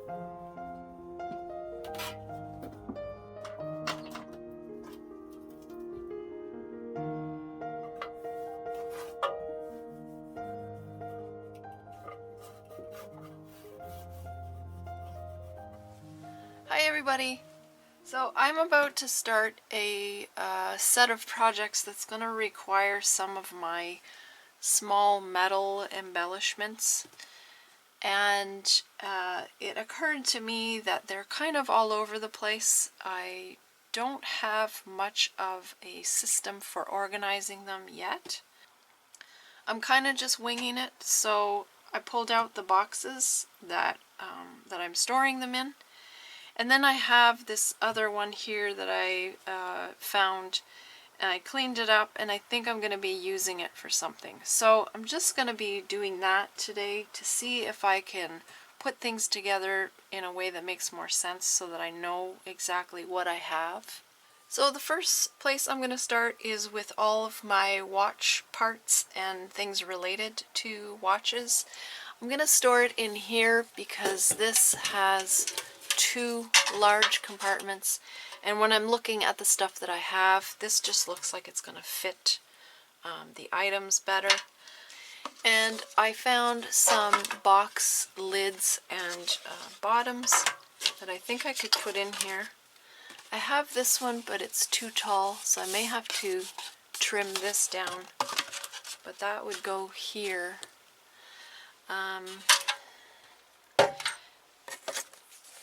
Hi everybody! So I'm about to start a set of projects that's going to require some of my small metal embellishments, and it occurred to me that they're kind of all over the place. I don't have much of a system for organizing them yet. I'm kind of just winging it, so I pulled out the boxes that I'm storing them in. And then I have this other one here that I found, and I cleaned it up, and I think I'm going to be using it for something. So I'm just going to be doing that today to see if I can put things together in a way that makes more sense so that I know exactly what I have. So the first place I'm going to start is with all of my watch parts and things related to watches. I'm going to store it in here because this has two large compartments, and when I'm looking at the stuff that I have, this just looks like it's going to fit the items better. And I found some box lids and bottoms that I think I could put in here. I have this one, but it's too tall, so I may have to trim this down, but that would go here.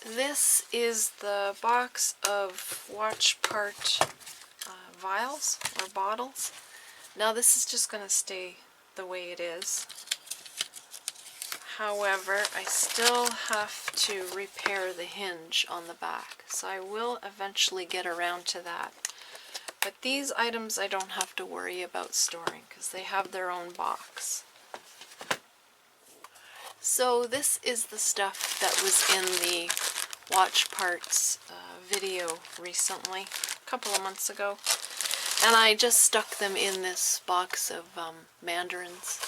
This is the box of watch part vials or bottles. Now this is just going to stay the way it is. However, I still have to repair the hinge on the back, so I will eventually get around to that. But these items I don't have to worry about storing because they have their own box. So this is the stuff that was in the watch parts video recently, a couple of months ago, and I just stuck them in this box of mandarins.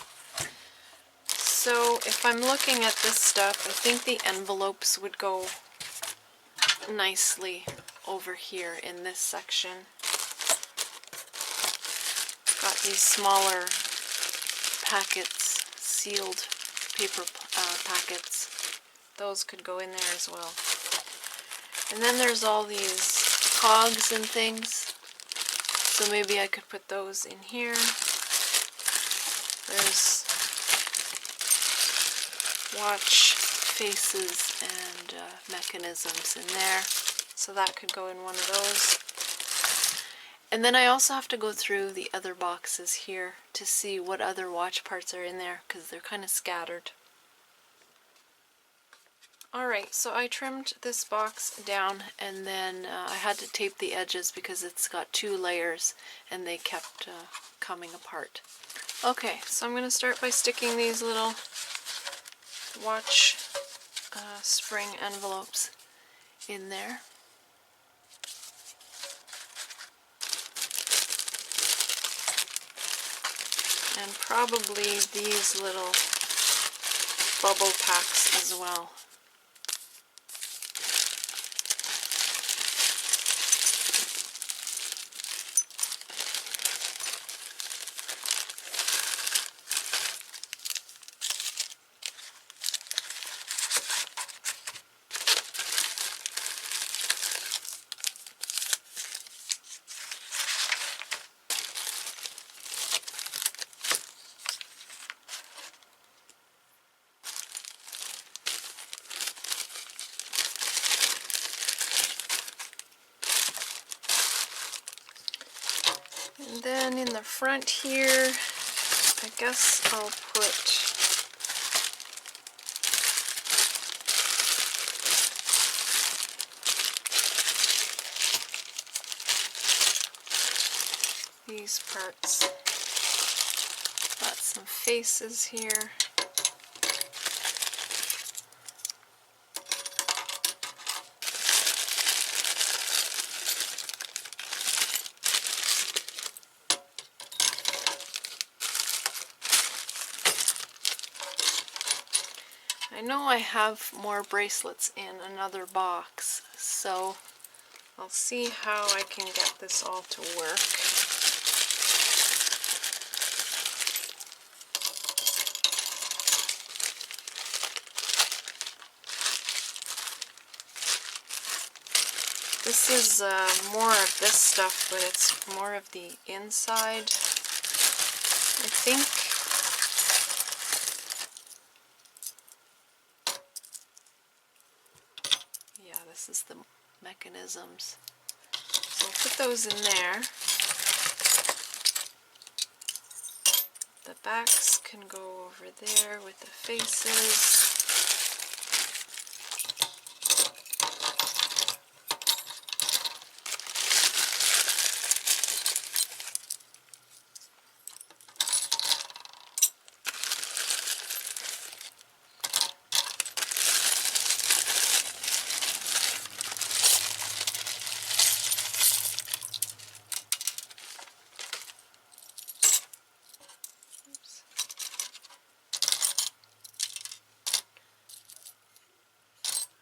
So if I'm looking at this stuff, I think the envelopes would go nicely over here in this section. Got these smaller packets, sealed paper packets. Those could go in there as well. And then there's all these cogs and things, so maybe I could put those in here. There's watch faces and mechanisms in there, so that could go in one of those. And then I also have to go through the other boxes here to see what other watch parts are in there, because they're kind of scattered. Alright, so I trimmed this box down, and then I had to tape the edges because it's got two layers and they kept coming apart. Okay, so I'm going to start by sticking these little watch spring envelopes in there. And probably these little bubble packs as well. And then in the front here, I guess I'll put these parts. Got some faces here. I know I have more bracelets in another box, so I'll see how I can get this all to work. This is more of this stuff, but it's more of the inside, I think. Yeah, this is the mechanisms. So I'll put those in there. The backs can go over there with the faces.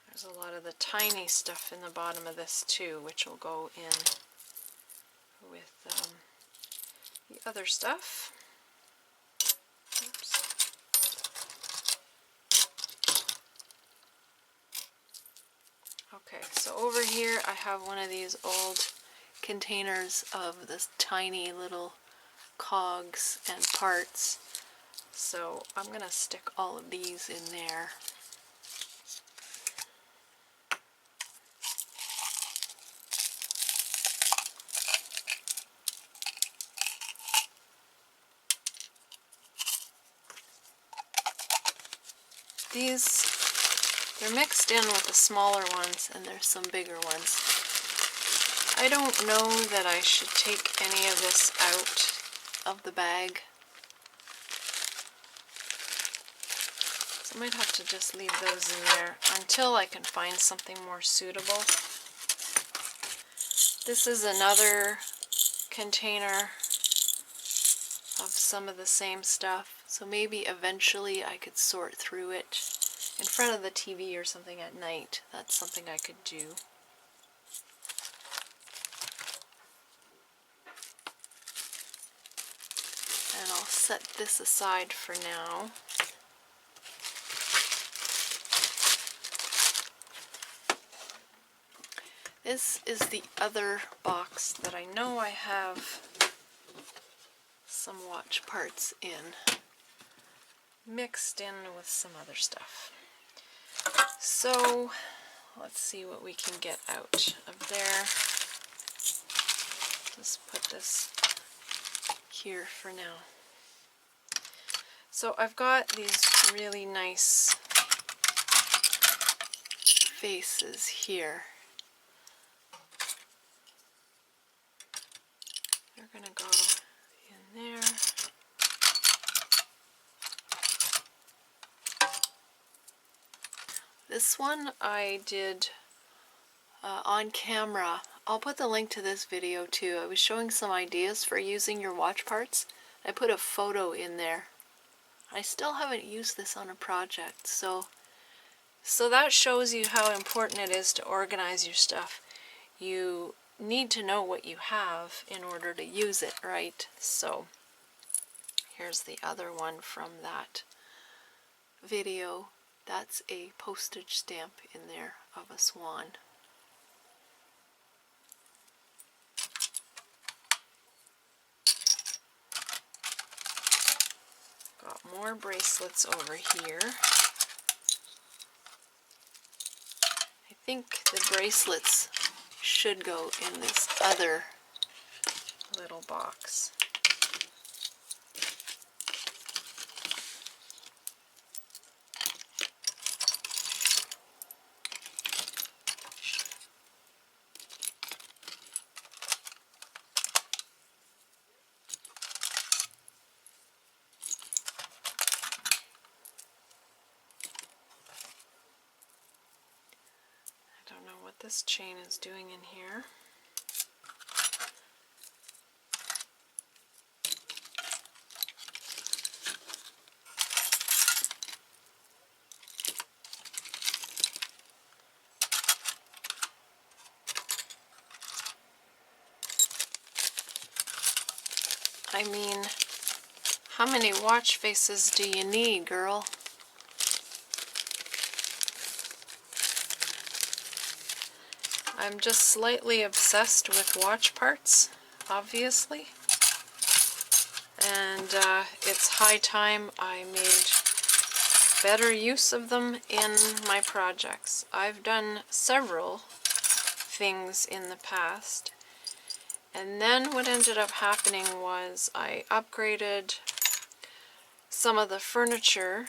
There's a lot of the tiny stuff in the bottom of this too, which will go in with the other stuff. Oops. Okay, so over here I have one of these old containers of this tiny little cogs and parts. So I'm going to stick all of these in there. They're mixed in with the smaller ones, and there's some bigger ones. I don't know that I should take any of this out of the bag. So I might have to just leave those in there until I can find something more suitable. This is another container of some of the same stuff, so maybe eventually I could sort through it in front of the TV or something at night. That's something I could do. And I'll set this aside for now. This is the other box that I know I have some watch parts in, mixed in with some other stuff. So let's see what we can get out of there. Just put this here for now. So I've got these really nice faces here. They're gonna go in there. This one I did on camera. I'll put the link to this video too. I was showing some ideas for using your watch parts. I put a photo in there. I still haven't used this on a project, so that shows you how important it is to organize your stuff. You need to know what you have in order to use it, right? So here's the other one from that video. That's a postage stamp in there of a swan. Got more bracelets over here. I think the bracelets should go in this other little box. I don't know what this chain is doing in here. I mean, how many watch faces do you need, girl? I'm just slightly obsessed with watch parts, obviously. And it's high time I made better use of them in my projects. I've done several things in the past, and then what ended up happening was I upgraded some of the furniture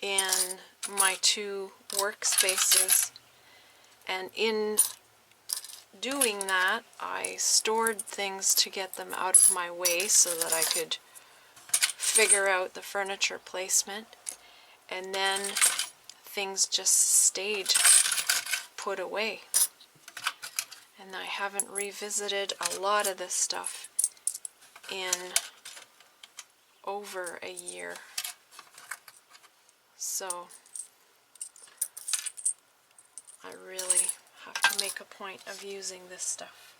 in my two workspaces, and in doing that I stored things to get them out of my way so that I could figure out the furniture placement, and then things just stayed put away. And I haven't revisited a lot of this stuff in over a year. So I really have to make a point of using this stuff.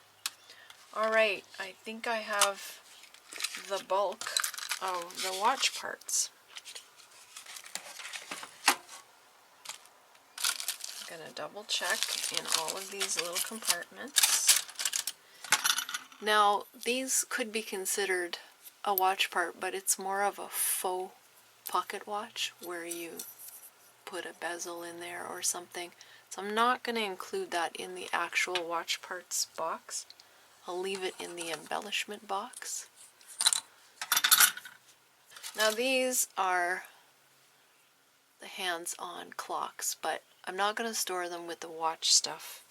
Alright, I think I have the bulk of the watch parts. I'm going to double check in all of these little compartments. Now, these could be considered a watch part, but it's more of a faux pocket watch where you put a bezel in there or something. So I'm not going to include that in the actual watch parts box. I'll leave it in the embellishment box. Now these are the hands-on clocks, but I'm not going to store them with the watch stuff.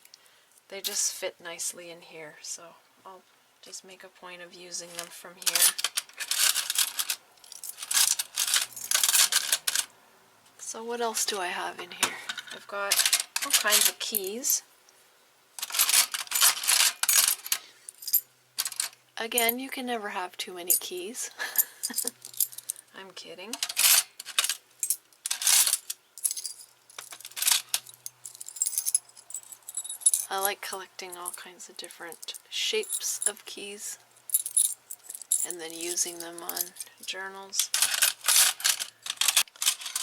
They just fit nicely in here, so I'll just make a point of using them from here. So what else do I have in here? I've got all kinds of keys. Again, you can never have too many keys. I'm kidding. I like collecting all kinds of different shapes of keys and then using them on journals.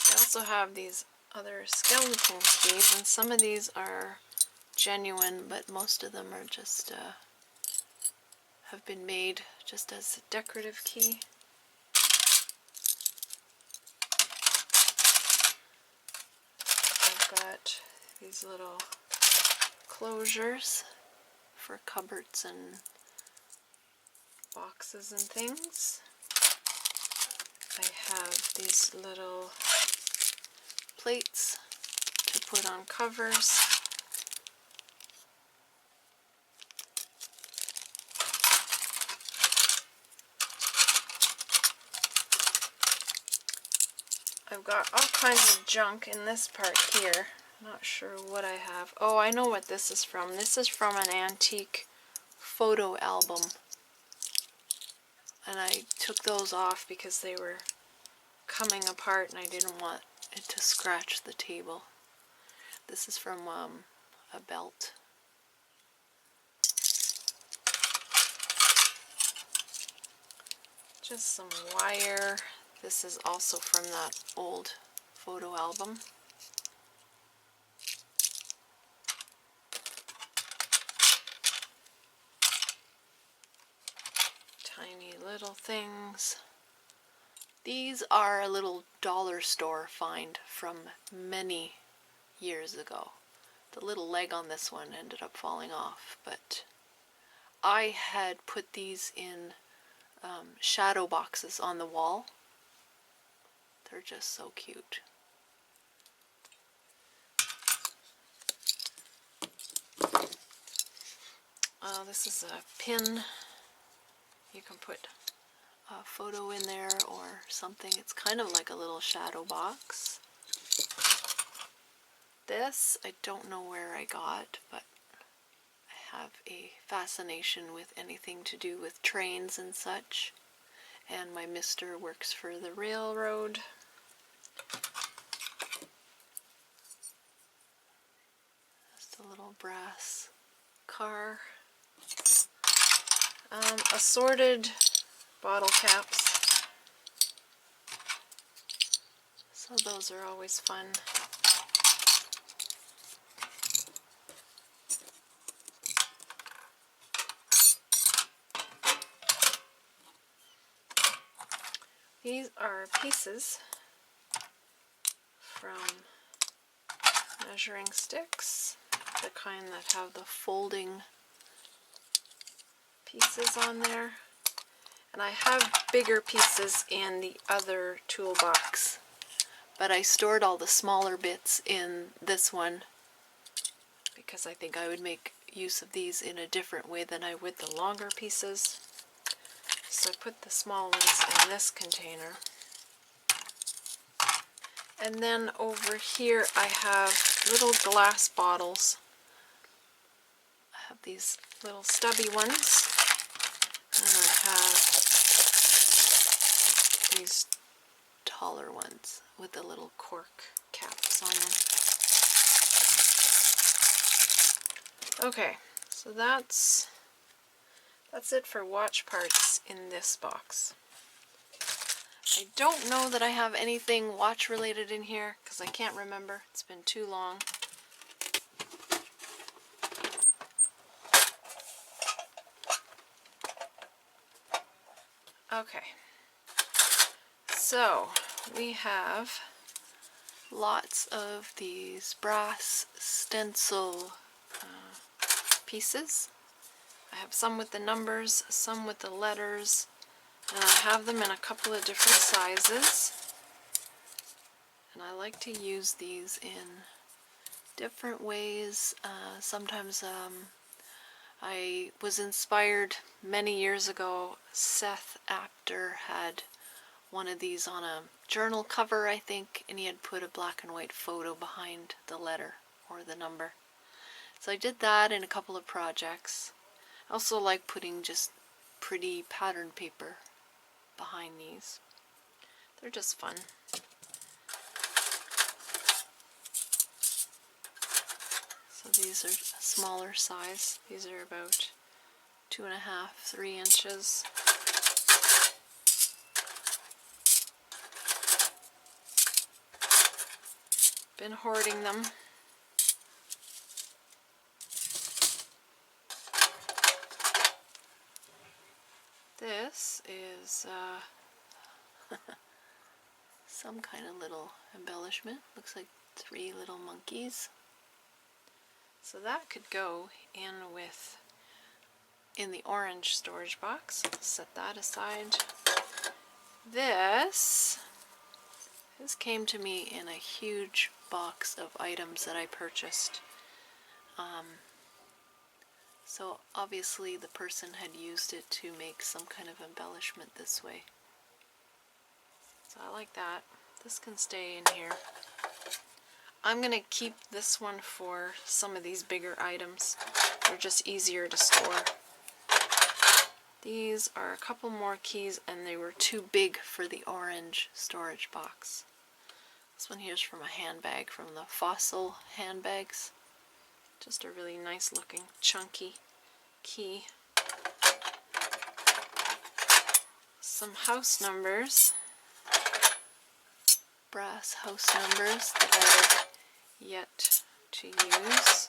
I also have these other skeleton keys, and some of these are genuine, but most of them are just have been made just as a decorative key. I've got these little closures for cupboards and boxes and things. I have these little plates to put on covers. I've got all kinds of junk in this part here. Not sure what I have. Oh, I know what this is from. This is from an antique photo album. And I took those off because they were coming apart and I didn't want it to scratch the table. This is from a belt. Just some wire. This is also from that old photo album. Tiny little things. These are a little dollar store find from many years ago. The little leg on this one ended up falling off, but I had put these in shadow boxes on the wall. They're just so cute. This is a pin. You can put a photo in there or something. It's kind of like a little shadow box. This, I don't know where I got, but I have a fascination with anything to do with trains and such. And my mister works for the railroad. Just a little brass car. Assorted bottle caps. So those are always fun. These are pieces from measuring sticks, the kind that have the folding pieces on there. And I have bigger pieces in the other toolbox, but I stored all the smaller bits in this one because I think I would make use of these in a different way than I would the longer pieces. So I put the small ones in this container. And then over here I have little glass bottles. I have these little stubby ones, and I have these taller ones with the little cork caps on them. Okay, so that's it for watch parts in this box. I don't know that I have anything watch related in here because I can't remember. It's been too long. Okay, so we have lots of these brass stencil pieces. I have some with the numbers, some with the letters, and I have them in a couple of different sizes. And I like to use these in different ways. Sometimes I was inspired many years ago. Seth Apter had one of these on a journal cover, I think, and he had put a black and white photo behind the letter or the number. So I did that in a couple of projects. I also like putting just pretty pattern paper behind these. They're just fun. So these are a smaller size. These are about 2.5, 3 inches. Been hoarding them. This is some kind of little embellishment. Looks like 3 little monkeys. So that could go in the orange storage box. Set that aside. This came to me in a huge box of items that I purchased. So obviously the person had used it to make some kind of embellishment this way. So I like that. This can stay in here. I'm going to keep this one for some of these bigger items. They're just easier to store. These are a couple more keys, and they were too big for the orange storage box. This one here is from a handbag, from the Fossil handbags. Just a really nice looking chunky key. Some house numbers. Brass house numbers that I've yet to use.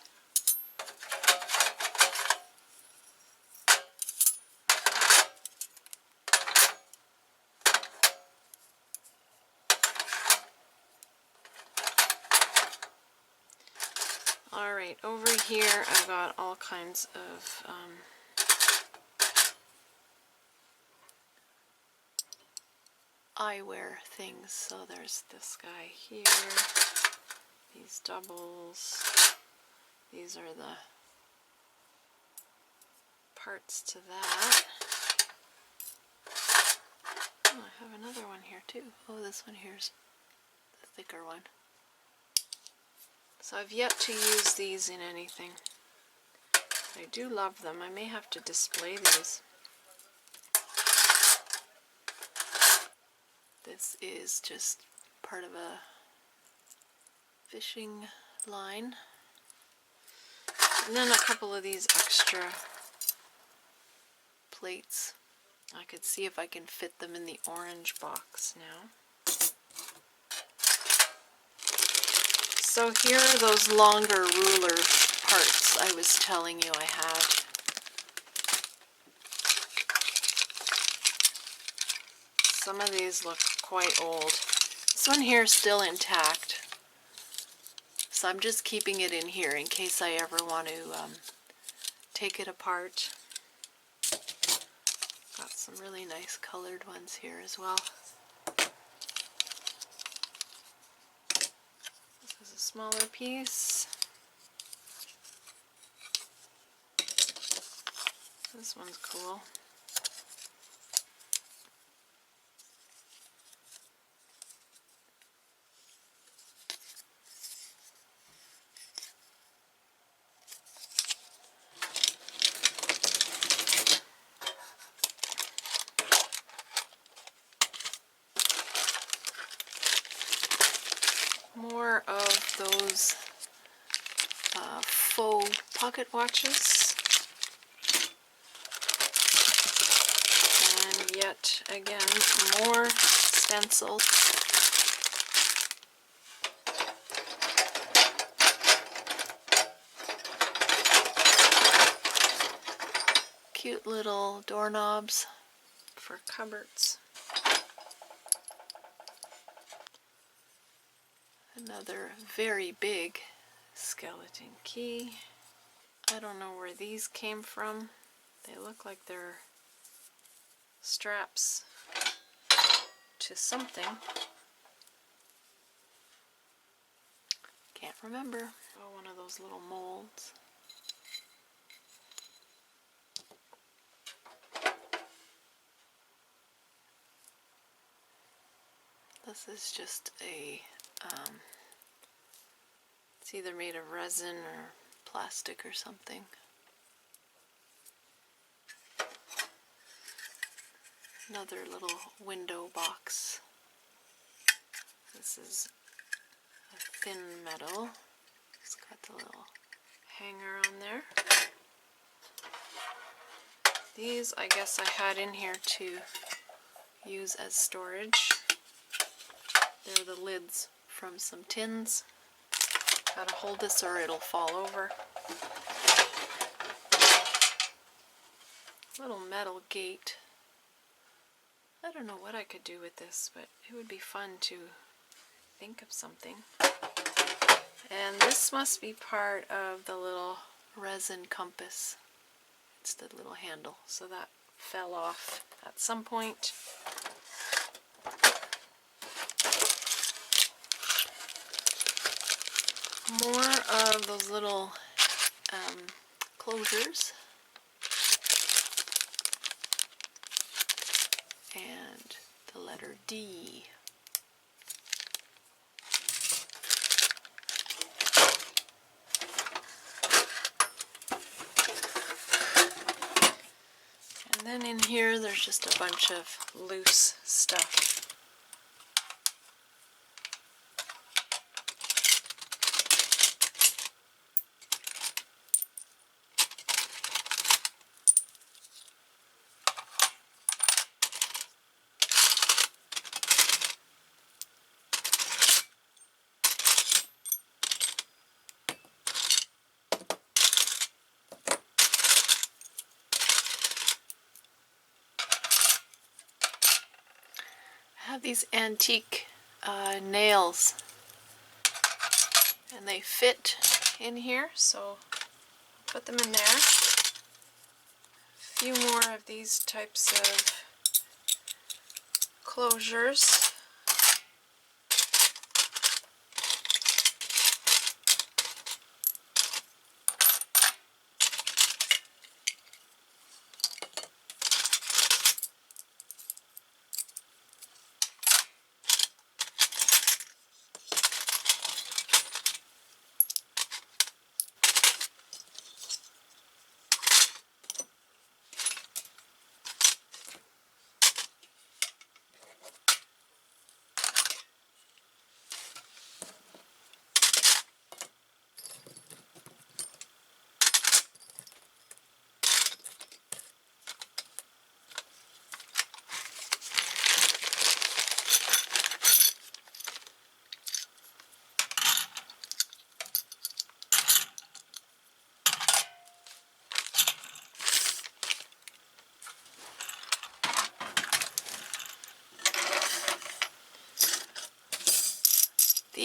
Alright, over here I've got all kinds of eyewear things. So there's this guy here, these doubles, these are the parts to that. Oh, I have another one here too. Oh, this one here's the thicker one. So I've yet to use these in anything. I do love them. I may have to display these. This is just part of a fishing line. And then a couple of these extra plates. I could see if I can fit them in the orange box now. So here are those longer ruler parts I was telling you I had. Some of these look quite old. This one here is still intact. So I'm just keeping it in here in case I ever want to take it apart. Got some really nice colored ones here as well. This is a smaller piece. This one's cool. More of those faux pocket watches. And yet again, more stencils. Cute little doorknobs for cupboards. Another very big skeleton key. I don't know where these came from. They look like they're straps to something. Can't remember. Oh, one of those little molds. This is just a, it's either made of resin or plastic or something. Another little window box. This is a thin metal. It's got the little hanger on there. These I guess I had in here to use as storage. They're the lids from some tins. Gotta hold this or it'll fall over. Little metal gate. I don't know what I could do with this, but it would be fun to think of something. And this must be part of the little resin compass. It's the little handle, so that fell off at some point. More of those little closures. And the letter D. And then in here there's just a bunch of loose stuff. I have these antique nails and they fit in here, so put them in there. A few more of these types of closures.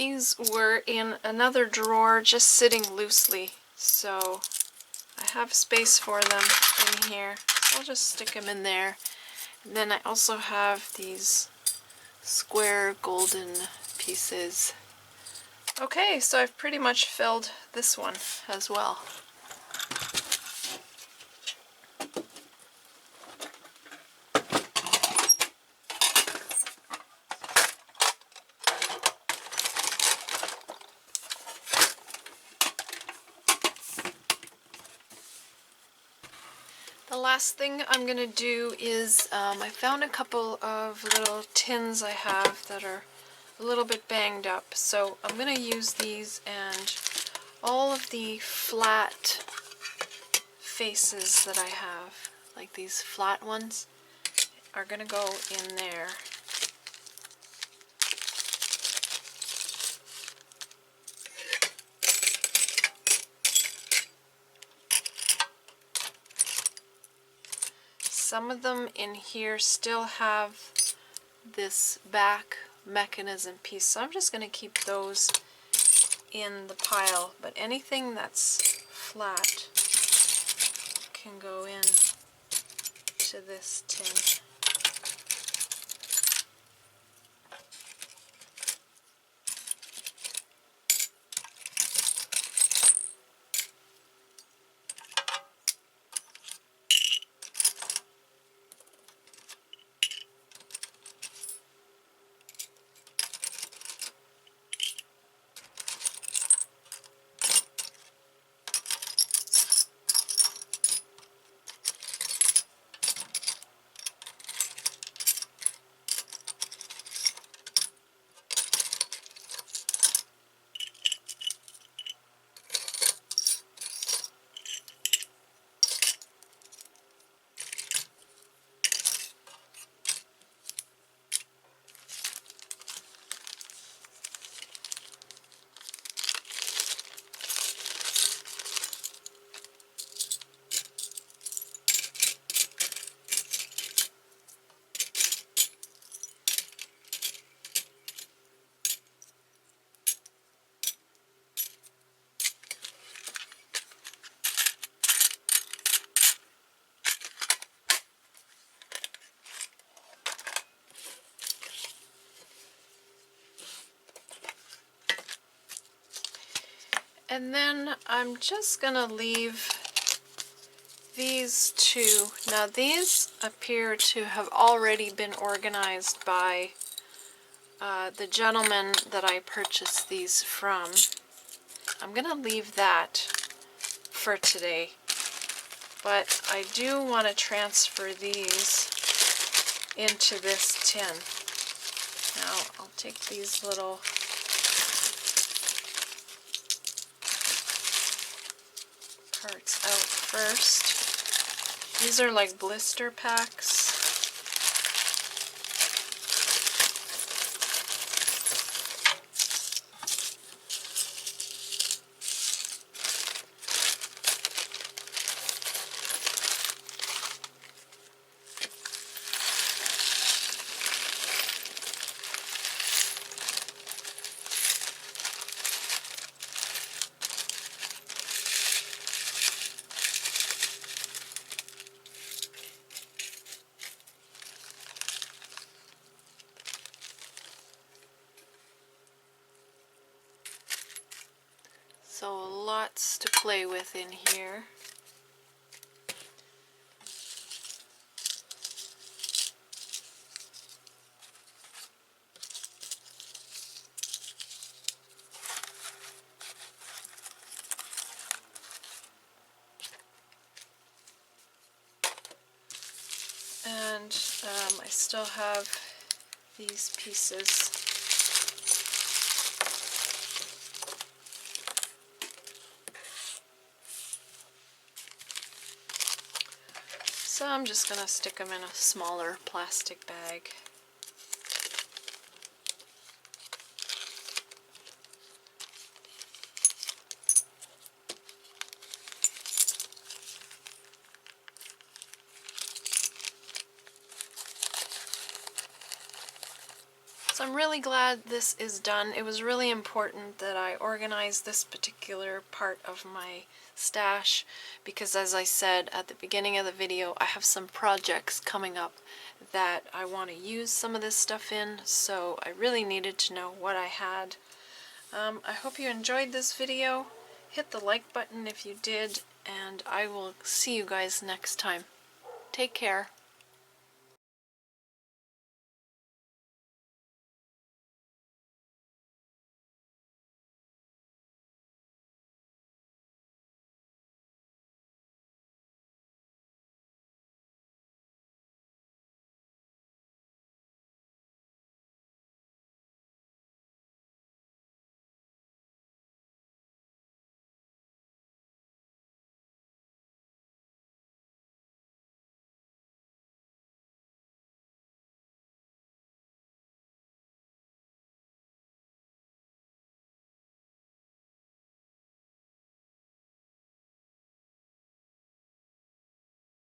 these were in another drawer just sitting loosely, so I have space for them in here. So I'll just stick them in there. And then I also have these square golden pieces. Okay, so I've pretty much filled this one as well. The last thing I'm going to do is I found a couple of little tins I have that are a little bit banged up, so I'm going to use these, and all of the flat faces that I have, like these flat ones, are going to go in there. Some of them in here still have this back mechanism piece, so I'm just going to keep those in the pile, but anything that's flat can go in to this tin. And then I'm just going to leave these two. Now these appear to have already been organized by the gentleman that I purchased these from. I'm going to leave that for today, but I do want to transfer these into this tin. Now I'll take these little parts out first. These are like blister packs. So lots to play with in here. And I still have these pieces. So I'm just going to stick them in a smaller plastic bag. So I'm really glad this is done. It was really important that I organize this particular part of my stash because, as I said at the beginning of the video, I have some projects coming up that I want to use some of this stuff in, so I really needed to know what I had. I hope you enjoyed this video. Hit the like button if you did, and I will see you guys next time. Take care.